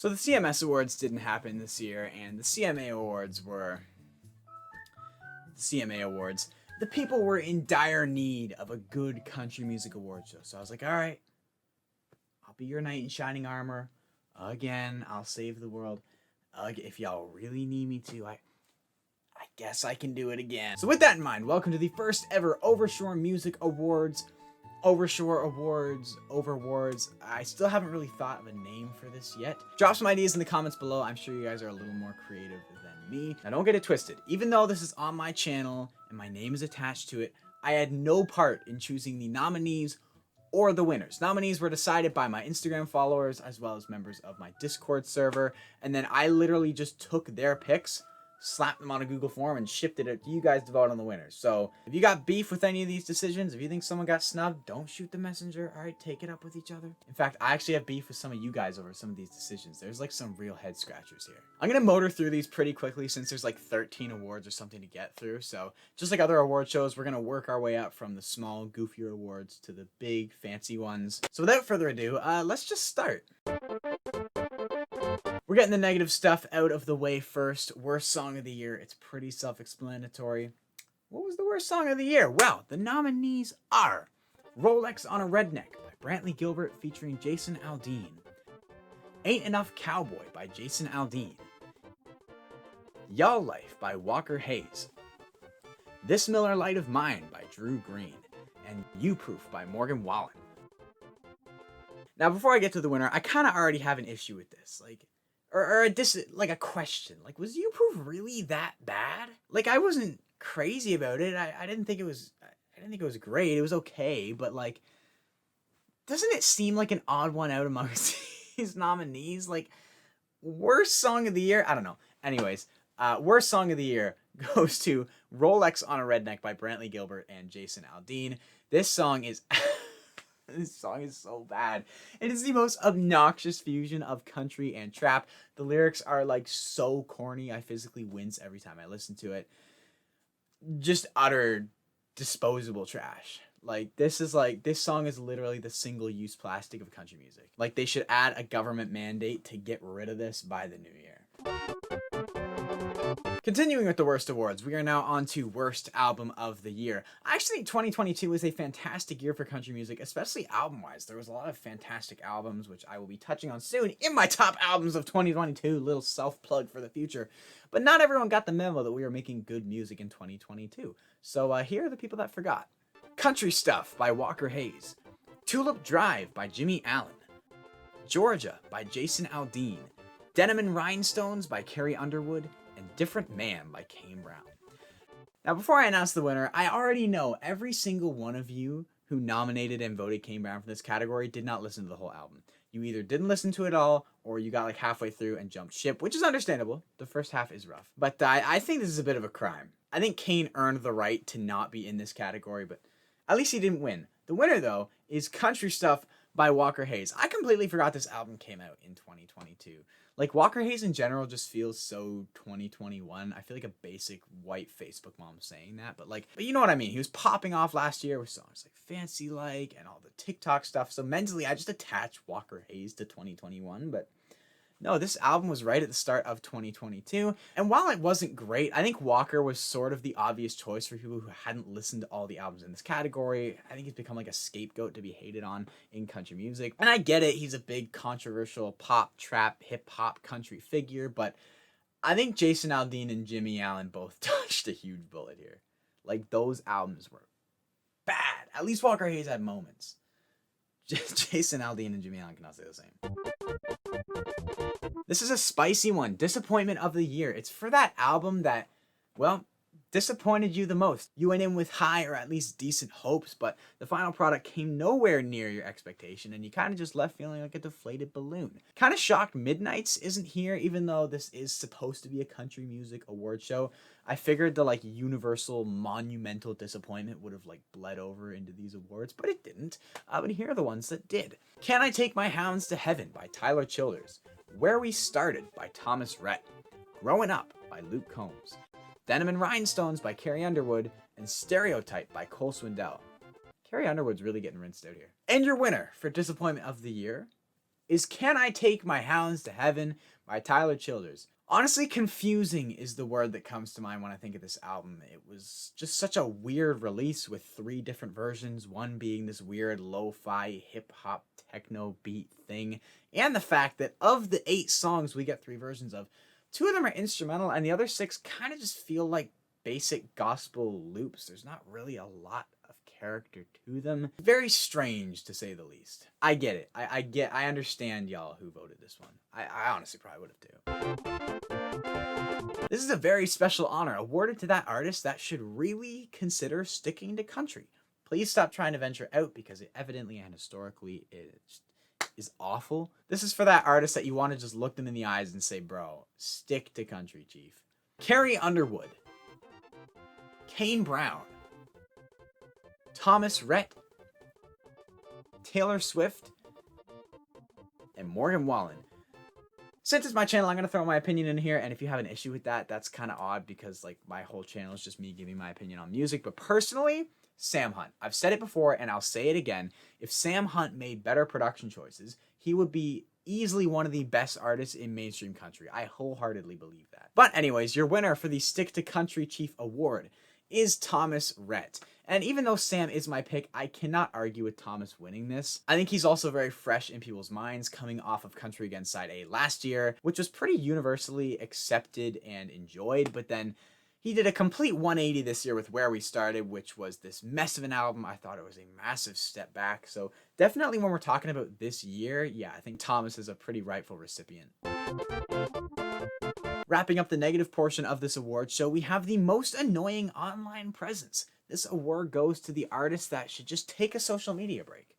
So the CMS Awards didn't happen this year, and the CMA Awards were the CMA Awards. The people were in dire need of a good country music award show. So I was like, all right, I'll be your knight in shining armor. Again, I'll save the world. If y'all really need me to, I guess I can do it again. So with that in mind, welcome to the first ever Overshore Music Awards. Overshore Awards, Overwards. I still haven't really thought of a name for this yet. Drop some ideas in the comments below. I'm sure you guys are a little more creative than me. Now don't get it twisted. Even though this is on my channel and my name is attached to it, I had no part in choosing the nominees or the winners. Nominees were decided by my Instagram followers as well as members of my Discord server, and then I literally just took their picks, slapped them on a Google form, and shipped it out to you guys to vote on the winners. So if you got beef with any of these decisions, if you think someone got snubbed, don't shoot the messenger. All right, take it up with each other. In fact, I actually have beef with some of you guys over some of these decisions. There's like some real head scratchers here. I'm gonna motor through these pretty quickly since there's like 13 awards or something to get through. So just like other award shows, we're gonna work our way up from the small, goofier awards to the big, fancy ones. So without further ado, let's just start. We're getting the negative stuff out of the way first. Worst song of the year. It's pretty self-explanatory. What was the worst song of the year? Well, the nominees are Rolex on a Redneck by Brantley Gilbert featuring Jason Aldean, Ain't Enough Cowboy by Jason Aldean, Y'all Life by Walker Hayes, This Miller Light of Mine by Drew Green, and You Proof by Morgan Wallen. Now, before I get to the winner, I kind of already have an issue with this. Or a question. Like, was You Proof really that bad? Like, I wasn't crazy about it. I didn't think it was great. It was okay, but like, doesn't it seem like an odd one out amongst these nominees? Like, worst song of the year? I don't know. Anyways, worst song of the year goes to Rolex on a Redneck by Brantley Gilbert and Jason Aldean. This song is so bad. It is the most obnoxious fusion of country and trap. The lyrics are like so corny. I physically wince every time I listen to it. Just utter disposable trash. Like, this song is literally the single-use plastic of country music. Like, they should add a government mandate to get rid of this by the new year. Continuing with the worst awards, we are now on to Worst Album of the Year. I actually think 2022 was a fantastic year for country music, especially album-wise. There was a lot of fantastic albums, which I will be touching on soon in my top albums of 2022, little self-plug for the future. But not everyone got the memo that we were making good music in 2022. So here are the people that forgot. Country Stuff by Walker Hayes, Tulip Drive by Jimmy Allen, Georgia by Jason Aldean, Denim and Rhinestones by Carrie Underwood, and Different Man by Kane Brown. Now, before I announce the winner, I already know every single one of you who nominated and voted Kane Brown for this category did not listen to the whole album. You either didn't listen to it all, or you got like halfway through and jumped ship, which is understandable. The first half is rough. But I think this is a bit of a crime. I think Kane earned the right to not be in this category, but at least he didn't win. The winner, though, is Country Stuff by Walker Hayes. I completely forgot this album came out in 2022. Like, Walker Hayes in general just feels so 2021. I feel like a basic white Facebook mom saying that, but you know what I mean. He was popping off last year with songs like Fancy Like and all the TikTok stuff. So mentally, I just attach Walker Hayes to 2021, but no, this album was right at the start of 2022, and while it wasn't great, I think Walker was sort of the obvious choice for people who hadn't listened to all the albums in this category. I think he's become like a scapegoat to be hated on in country music, and I get it, he's a big controversial pop, trap, hip-hop country figure, but I think Jason Aldean and Jimmy Allen both touched a huge bullet here. Like, those albums were bad. At least Walker Hayes had moments. Jason Aldean and Jimmy Allen cannot say the same. This is a spicy one. Disappointment of the year. It's for that album that, well, disappointed you the most. You went in with high or at least decent hopes, but the final product came nowhere near your expectation, and you kind of just left feeling like a deflated balloon. Kind of shocked Midnights isn't here, even though this is supposed to be a country music award show. I figured the universal monumental disappointment would have bled over into these awards, but it didn't. But here are the ones that did. Can I Take My Hounds to Heaven by Tyler Childers, Where We Started by Thomas Rhett, Growing Up by Luke Combs, Denim and Rhinestones by Carrie Underwood, and Stereotype by Cole Swindell. Carrie Underwood's really getting rinsed out here. And your winner for Disappointment of the Year is Can I Take My Hounds to Heaven by Tyler Childers. Honestly, confusing is the word that comes to mind when I think of this album. It was just such a weird release with 3 different versions, one being this weird lo-fi hip-hop techno beat thing, and the fact that of the 8 songs we get 3 versions of, 2 of them are instrumental and the other 6 kind of just feel like basic gospel loops. There's not really a lot of character to them. Very strange, to say the least. I get it. I understand y'all who voted this one. I honestly probably would have too. This is a very special honor awarded to that artist that should really consider sticking to country. Please stop trying to venture out because it evidently and historically is awful. This is for that artist that you want to just look them in the eyes and say, bro, stick to country, chief. Carrie Underwood, Kane Brown, Thomas Rhett, Taylor Swift, and Morgan Wallen. Since it's my channel, I'm going to throw my opinion in here, and if you have an issue with that, that's kind of odd because like my whole channel is just me giving my opinion on music. But personally, Sam Hunt. I've said it before and I'll say it again. If Sam Hunt made better production choices, he would be easily one of the best artists in mainstream country. I wholeheartedly believe that. But anyways, your winner for the Stick to Country Chief Award is Thomas Rhett. And even though Sam is my pick, I cannot argue with Thomas winning this. I think he's also very fresh in people's minds, coming off of Country Again Side A last year, which was pretty universally accepted and enjoyed, but then he did a complete 180 this year with Where We Started, which was this mess of an album. I thought it was a massive step back. So definitely when we're talking about this year, yeah, I think Thomas is a pretty rightful recipient. Wrapping up the negative portion of this award show, we have the most annoying online presence. This award goes to the artist that should just take a social media break.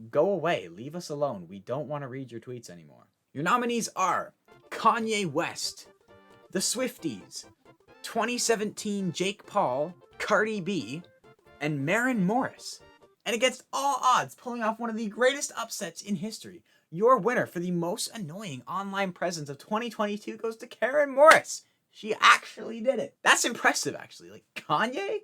Go away. Leave us alone. We don't want to read your tweets anymore. Your nominees are Kanye West, The Swifties, 2017 Jake Paul, Cardi B, and Maren Morris. And against all odds, pulling off one of the greatest upsets in history, your winner for the most annoying online presence of 2022 goes to Maren Morris. She actually did it. That's impressive, actually. Like, Kanye?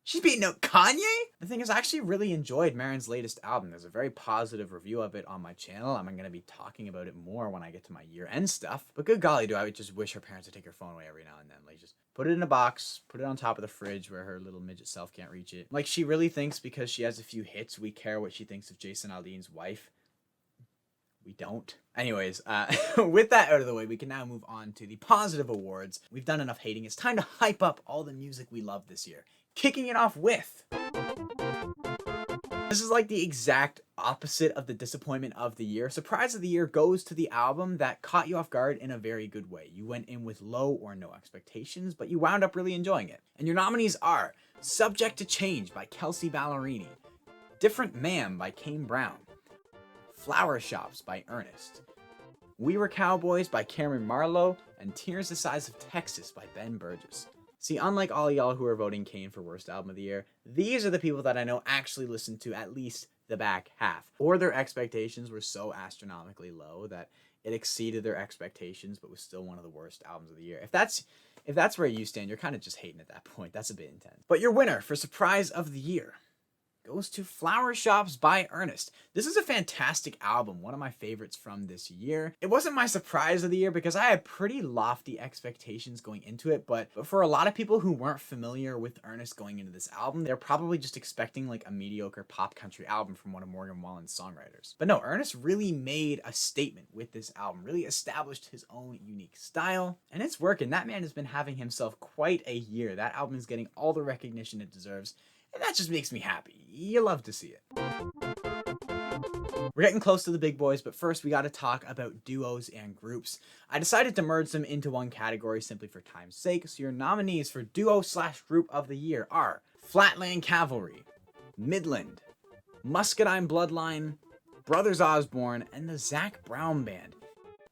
She's beating out Kanye? The thing is, I actually really enjoyed Maren's latest album. There's a very positive review of it on my channel. I'm going to be talking about it more when I get to my year-end stuff. But good golly, do I would just wish her parents would take her phone away every now and then. Like, just put it in a box, put it on top of the fridge where her little midget self can't reach it. Like, she really thinks because she has a few hits, we care what she thinks of Jason Aldean's wife. We don't. Anyways, with that out of the way, we can now move on to the positive awards. We've done enough hating. It's time to hype up all the music we love this year. Kicking it off with... This is like the exact opposite of the disappointment of the year. Surprise of the year goes to the album that caught you off guard in a very good way. You went in with low or no expectations, but you wound up really enjoying it. And your nominees are Subject to Change by Kelsey Ballerini, Different Man by Kane Brown, Flower Shops by Ernest, We Were Cowboys by Cameron Marlowe, and Tears the Size of Texas by Ben Burgess. See, unlike all y'all who are voting Kane for Worst Album of the Year, these are the people that I know actually listened to at least the back half, or their expectations were so astronomically low that it exceeded their expectations but was still one of the worst albums of the year. If that's where you stand, you're kind of just hating at that point. That's a bit intense. But your winner for Surprise of the Year goes to Flower Shops by Ernest. This is a fantastic album, one of my favorites from this year. It wasn't my surprise of the year because I had pretty lofty expectations going into it, but for a lot of people who weren't familiar with Ernest going into this album, they're probably just expecting like a mediocre pop country album from one of Morgan Wallen's songwriters. But no, Ernest really made a statement with this album, really established his own unique style, and it's working. That man has been having himself quite a year. That album is getting all the recognition it deserves. And that just makes me happy. You love to see it. We're getting close to the big boys, but first we got to talk about duos and groups. I decided to merge them into one category simply for time's sake, so your nominees for duo/group of the year are Flatland Cavalry, Midland, Muscadine Bloodline, Brothers Osborne, and the Zac Brown Band.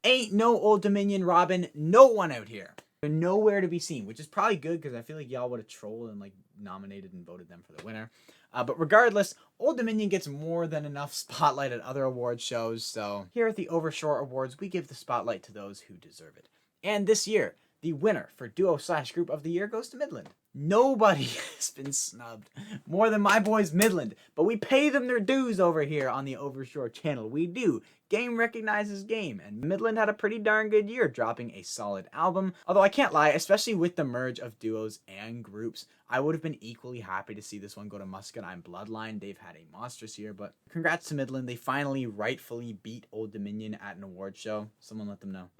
Ain't no Old Dominion Robin, no one out here. They're nowhere to be seen, which is probably good because I feel like y'all would have trolled and like nominated and voted them for the winner. But regardless, Old Dominion gets more than enough spotlight at other award shows, so here at the Overshore Awards, we give the spotlight to those who deserve it. And this year, the winner for duo/group of the year goes to Midland. Nobody has been snubbed more than my boys Midland, but we pay them their dues over here on the Overshore channel. We do. Game recognizes game, and Midland had a pretty darn good year, dropping a solid album. Although I can't lie, especially with the merge of duos and groups, I would have been equally happy to see this one go to Muscadine Bloodline. They've had a monstrous year, but congrats to Midland. They finally rightfully beat Old Dominion at an award show. Someone let them know.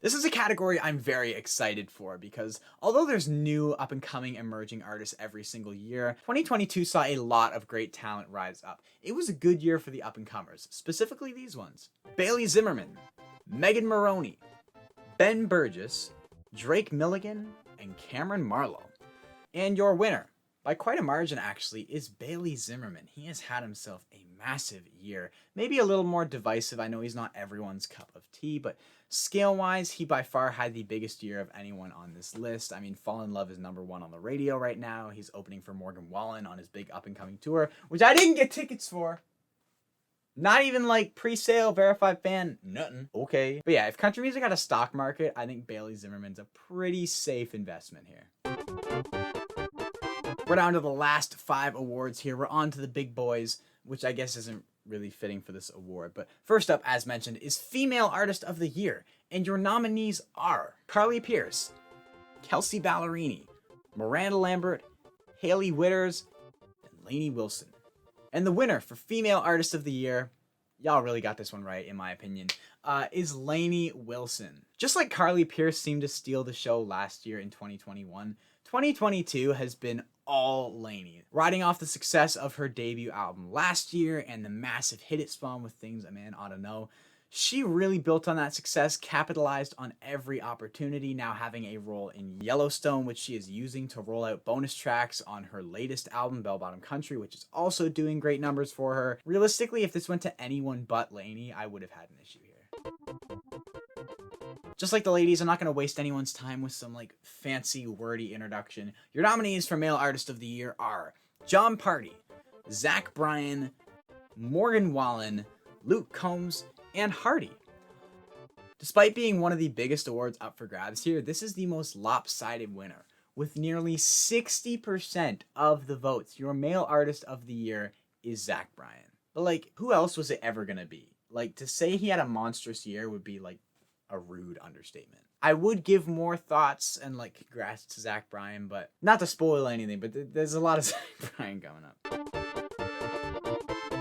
This is a category I'm very excited for because although there's new up-and-coming emerging artists every single year, 2022 saw a lot of great talent rise up. It was a good year for the up-and-comers, specifically these ones. Bailey Zimmerman, Megan Maroney, Ben Burgess, Drake Milligan, and Cameron Marlowe. And your winner, by quite a margin actually, is Bailey Zimmerman. He has had himself a massive year. Maybe a little more divisive. I know he's not everyone's cup of tea, but scale-wise, he by far had the biggest year of anyone on this list. I mean, Fall in Love is #1 on the radio right now. He's opening for Morgan Wallen on his big up-and-coming tour, which I didn't get tickets for. Not even like pre-sale, verified fan, nothing. Okay. But yeah, if country music had a stock market, I think Bailey Zimmerman's a pretty safe investment here. We're down to the last 5 awards here. We're on to the big boys, which I guess isn't really fitting for this award. But first up, as mentioned, is Female Artist of the Year. And your nominees are Carly Pearce, Kelsey Ballerini, Miranda Lambert, Hailey Whitters, and Lainey Wilson. And the winner for Female Artist of the Year, y'all really got this one right in my opinion, is Lainey Wilson. Just like Carly Pearce seemed to steal the show last year in 2021, 2022 has been all Lainey. Riding off the success of her debut album last year and the massive hit it spawned with Things a Man Ought to Know, she really built on that success, capitalized on every opportunity, now having a role in Yellowstone, which she is using to roll out bonus tracks on her latest album, Bell Bottom Country, which is also doing great numbers for her. Realistically, if this went to anyone but Lainey, I would have had an issue here. Just like the ladies, I'm not going to waste anyone's time with some like fancy wordy introduction. Your nominees for Male Artist of the Year are Jon Pardi, Zach Bryan, Morgan Wallen, Luke Combs, and Hardy. Despite being one of the biggest awards up for grabs here, this is the most lopsided winner. With nearly 60% of the votes, your Male Artist of the Year is Zach Bryan. But like, who else was it ever going to be? Like, to say he had a monstrous year would be like a rude understatement. I would give more thoughts and like congrats to Zach Bryan, but not to spoil anything, but there's a lot of Zach Bryan coming up.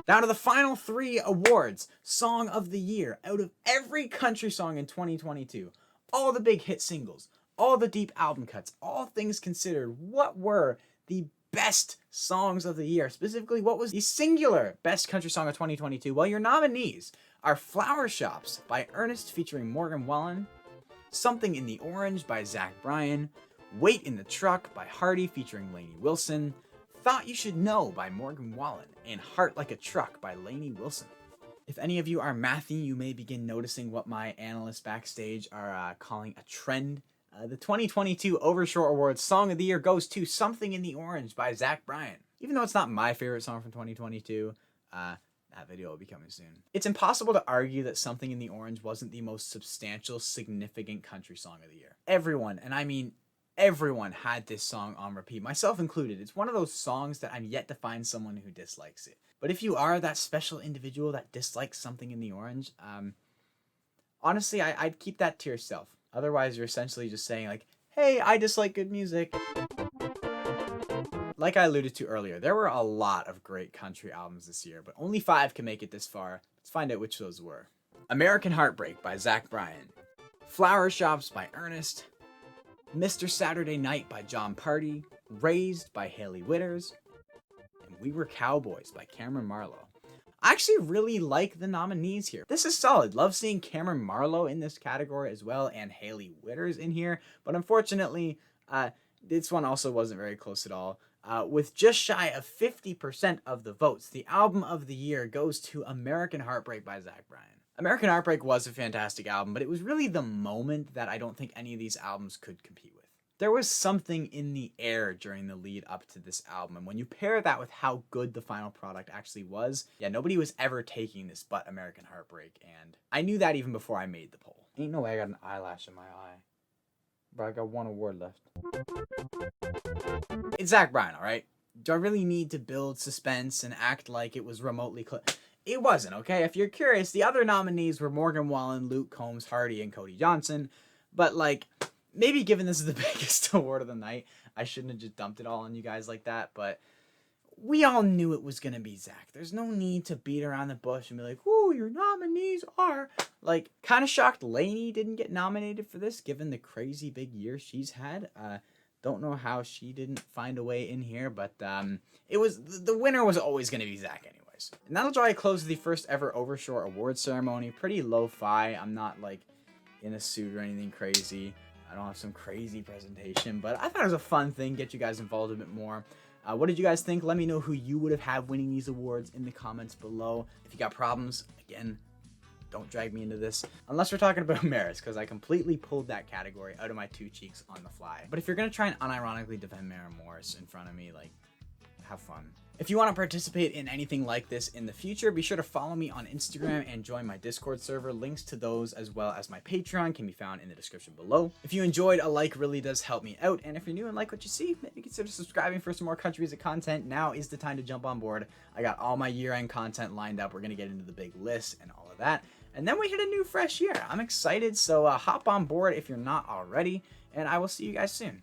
Down to the final 3 awards. Song of the Year. Out of every country song in 2022, all the big hit singles, all the deep album cuts, all things considered, what were the best songs of the year? Specifically, what was the singular best country song of 2022? Well, your nominees are Flower Shops by Ernest featuring Morgan Wallen, Something in the Orange by Zach Bryan, Wait in the Truck by Hardy featuring Lainey Wilson, Thought You Should Know by Morgan Wallen, and Heart Like a Truck by Lainey Wilson. If any of you are mathy, you may begin noticing what my analysts backstage are calling a trend. The 2022 Overshore Awards Song of the Year goes to Something in the Orange by Zach Bryan. Even though it's not my favorite song from 2022, that video will be coming soon. It's impossible to argue that Something in the Orange wasn't the most substantial, significant country song of the year. Everyone, and I mean everyone, had this song on repeat, myself included. It's one of those songs that I'm yet to find someone who dislikes it. But if you are that special individual that dislikes Something in the Orange, honestly, I'd keep that to yourself. Otherwise, you're essentially just saying like, hey, I dislike good music. Like I alluded to earlier, there were a lot of great country albums this year, but only 5 can make it this far. Let's find out which those were. American Heartbreak by Zach Bryan, Flower Shops by Ernest, Mr. Saturday Night by Jon Pardi, Raised by Hailey Whitters, and We Were Cowboys by Cameron Marlowe. I actually really like the nominees here. This is solid. Love seeing Cameron Marlowe in this category as well, and Hailey Whitters in here, but unfortunately, this one also wasn't very close at all. With just shy of 50% of the votes, the album of the year goes to American Heartbreak by Zach Bryan. American Heartbreak was a fantastic album, but it was really the moment that I don't think any of these albums could compete with. There was something in the air during the lead up to this album, and when you pair that with how good the final product actually was, yeah, nobody was ever taking this but American Heartbreak, and I knew that even before I made the poll. Ain't no way I got an eyelash in my eye. But I got 1 award left. It's Zach Bryan, alright? Do I really need to build suspense and act like it was remotely It wasn't, okay? If you're curious, the other nominees were Morgan Wallen, Luke Combs, Hardy, and Cody Johnson. But, like, maybe given this is the biggest award of the night, I shouldn't have just dumped it all on you guys like that. But we all knew it was going to be Zach. There's no need to beat around the bush and be like, "Ooh, your nominees are..." Like, kind of shocked Lainey didn't get nominated for this, given the crazy big year she's had. Don't know how she didn't find a way in here, but it was the winner was always going to be Zach anyways. And that'll draw a close to the first ever Overshore Awards ceremony. Pretty lo-fi. I'm not like in a suit or anything crazy. I don't have some crazy presentation, but I thought it was a fun thing. Get you guys involved a bit more. What did you guys think? Let me know who you would have had winning these awards in the comments below. If you got problems, again, don't drag me into this. Unless we're talking about Maris, because I completely pulled that category out of my two cheeks on the fly. But if you're going to try and unironically defend Mara Morris in front of me, like, have fun. If you want to participate in anything like this in the future, be sure to follow me on Instagram and join my Discord server. Links to those as well as my Patreon can be found in the description below. If you enjoyed, a like really does help me out. And if you're new and like what you see, maybe consider subscribing for some more country music content. Now is the time to jump on board. I got all my year-end content lined up. We're going to get into the big list and all of that. And then we hit a new fresh year. I'm excited, so hop on board if you're not already. And I will see you guys soon.